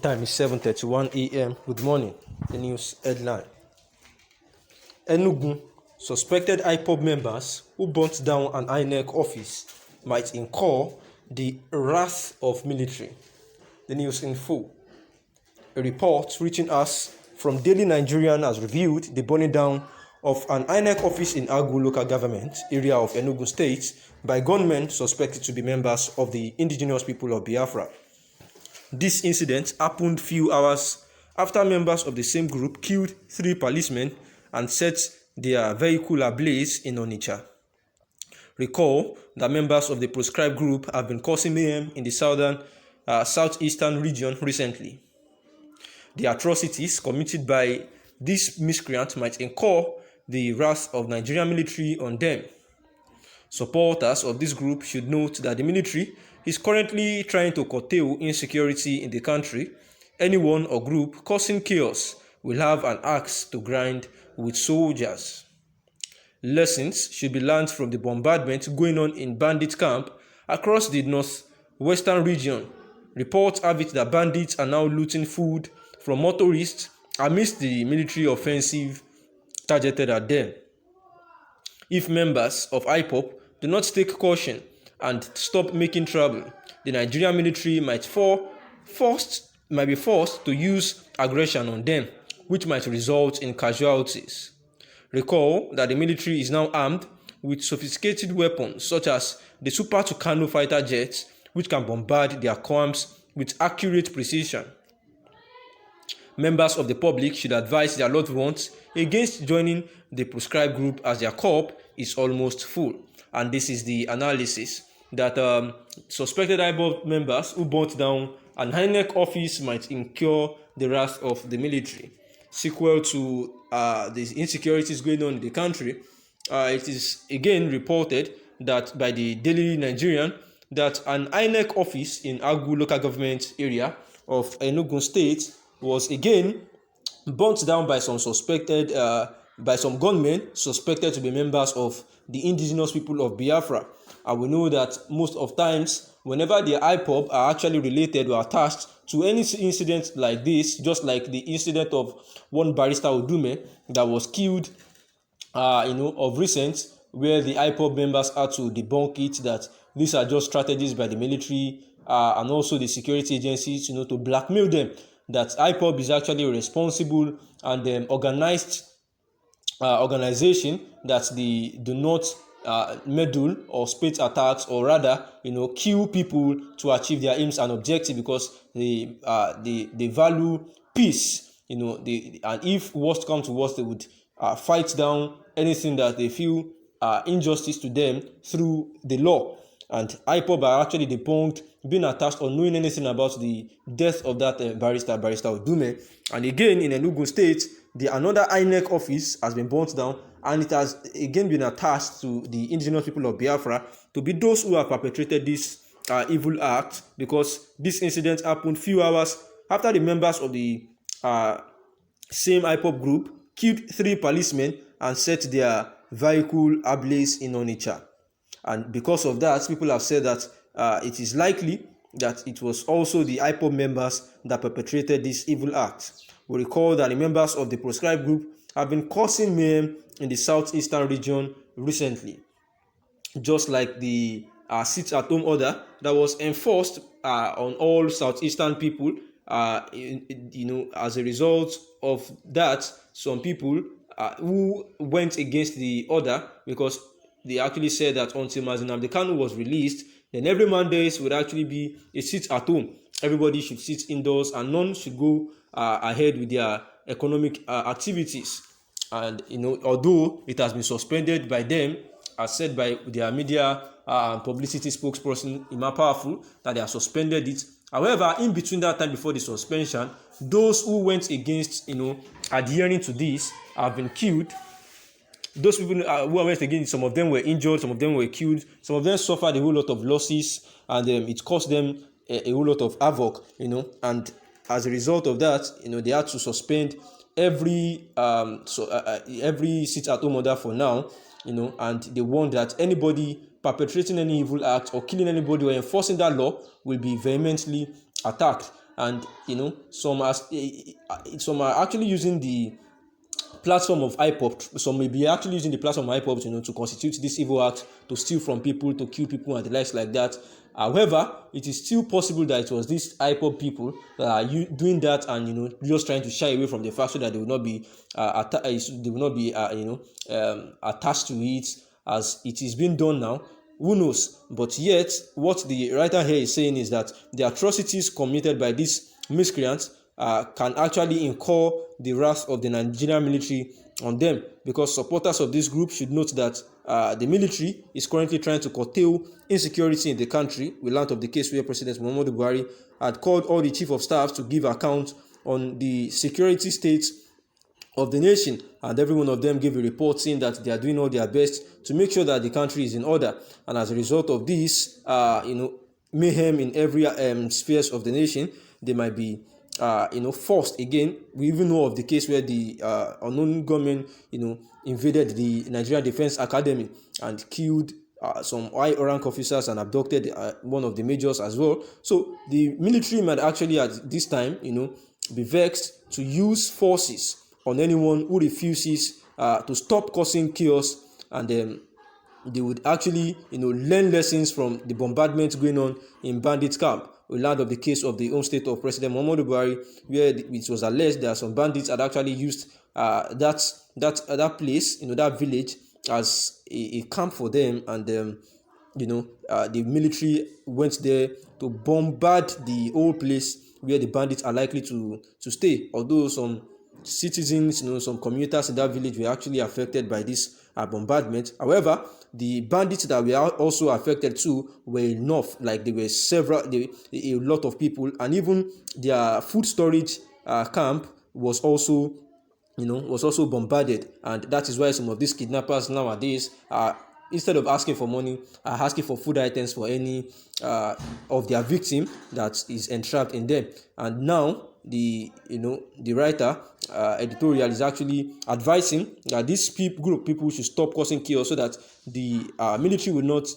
time is 7:31 a.m. Good morning. The news headline. Enugu, suspected IPOB members who burnt down an INEC office might incur the wrath of military. The news in full. A report reaching us from Daily Nigerian has revealed the burning down of an INEC office in Agu local government area of Enugu state by gunmen suspected to be members of the indigenous people of Biafra. This incident happened few hours after members of the same group killed 3 policemen and set their vehicle ablaze in Onitsha. Recall that members of the proscribed group have been causing mayhem in the southeastern region recently. The atrocities committed by these miscreants might incur the wrath of Nigerian military on them. Supporters of this group should note that the military is currently trying to curtail insecurity in the country. Anyone or group causing chaos will have an axe to grind with soldiers. Lessons should be learned from the bombardment going on in bandit camp across the northwestern region. Reports have it that bandits are now looting food from motorists amidst the military offensive targeted at them. If members of IPOB do not take caution and stop making trouble, the Nigerian military might be forced to use aggression on them, which might result in casualties. Recall that the military is now armed with sophisticated weapons such as the Super Tucano fighter jets, which can bombard their camps with accurate precision. Members of the public should advise their loved ones against joining the proscribed group as their cup is almost full. And this is the analysis that suspected IPOB members who burnt down an INEC office might incur the wrath of the military. Sequel to the insecurities going on in the country, it is again reported that by the Daily Nigerian that an INEC office in Agu local government area of Enugu state was again burnt down by some gunmen suspected to be members of the indigenous people of Biafra. And we know that most of times, whenever the IPOB are actually related or attached to any incident like this, just like the incident of one barrister Odume that was killed, of recent, where the IPOB members had to debunk it, that these are just strategies by the military and also the security agencies, to blackmail them, that IPOB is actually responsible and organized organization that they do not meddle or spate attacks, or rather kill people to achieve their aims and objectives, because they value peace, and if worst comes to worst, they would fight down anything that they feel injustice to them through the law. And IPOB are actually debunked being attached or knowing anything about the death of that barrister Odume. And again, in Enugu state, another INEC office has been burnt down, and it has again been attached to the indigenous people of Biafra to be those who have perpetrated this evil act, because this incident happened few hours after the members of the same IPOB group killed 3 policemen and set their vehicle ablaze in Onitsha. And because of that, people have said that it is likely that it was also the IPOB members that perpetrated this evil act. We recall that the members of the proscribed group have been causing mayhem in the southeastern region recently, just like the sit-at-home order that was enforced on all southeastern people. As a result of that, some people who went against the order, because they actually said that until Mazi Nnamdi Kanu was released, then every Mondays would actually be a sit-at-home. Everybody should sit indoors and none should go ahead with their economic activities. And although it has been suspended by them, as said by their media publicity spokesperson Ima Powerful, that they have suspended it. However, in between that time before the suspension, those who went against adhering to this have been killed. Those people who went against, some of them were injured, some of them were killed, some of them suffered a whole lot of losses, and it cost them a whole lot of havoc, and as a result of that, they had to suspend every sit-at-home order for now, and they warned that anybody perpetrating any evil act or killing anybody or enforcing that law will be vehemently attacked. and some are actually using the platform of IPOB. Some may be actually using the platform of IPOB to constitute this evil act, to steal from people, to kill people, and the likes like that. However, it is still possible that it was these IPOB people that are doing that, and just trying to shy away from the fact so that they will not be attached to it, as it is being done now. Who knows? But yet, what the writer here is saying is that the atrocities committed by these miscreants can actually incur the wrath of the Nigerian military on them, because supporters of this group should note that the military is currently trying to curtail insecurity in the country. We learned of the case where President Muhammadu Buhari had called all the chief of staff to give account on the security state of the nation, and every one of them gave a report saying that they are doing all their best to make sure that the country is in order. And as a result of this, mayhem in every spheres of the nation, they might be forced again. We even know of the case where the unknown government invaded the Nigerian Defense Academy and killed some high rank officers and abducted one of the majors as well. So the military might actually at this time be vexed to use forces on anyone who refuses to stop causing chaos, and they would actually learn lessons from the bombardment going on in bandit camp. We learned of the case of the home state of President Muhammadu Buhari, where it was alleged that some bandits had actually used that place, that village, as a camp for them, and the military went there to bombard the whole place where the bandits are likely to stay. Although some citizens, some commuters in that village were actually affected by this bombardment. However, the bandits that were also affected too were enough. Like there were a lot of people, and even their food storage camp was also bombarded. And that is why some of these kidnappers nowadays are, instead of asking for money, are asking for food items for any of their victim that is entrapped in them. And now the writer editorial is actually advising that this group of people should stop causing chaos, so that the military will not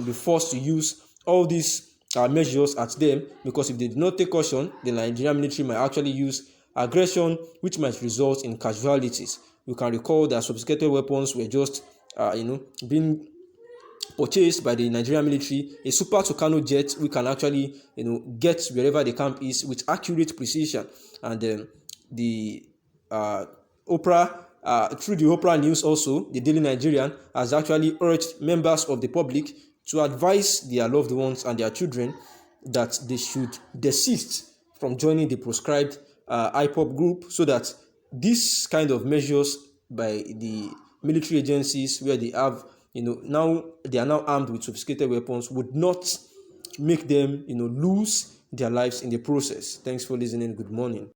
be forced to use all these measures at them, because if they do not take caution, the Nigerian military might actually use aggression, which might result in casualties. You can recall that sophisticated weapons were just being purchased by the Nigerian military. A Super Tucano jet, we can actually get wherever the camp is with accurate precision. And the Oprah, through the Oprah News also, the Daily Nigerian has actually urged members of the public to advise their loved ones and their children that they should desist from joining the proscribed IPOB group, so that this kind of measures by the military agencies, where they have now they are now armed with sophisticated weapons, would not make them lose their lives in the process. Thanks for listening. Good morning.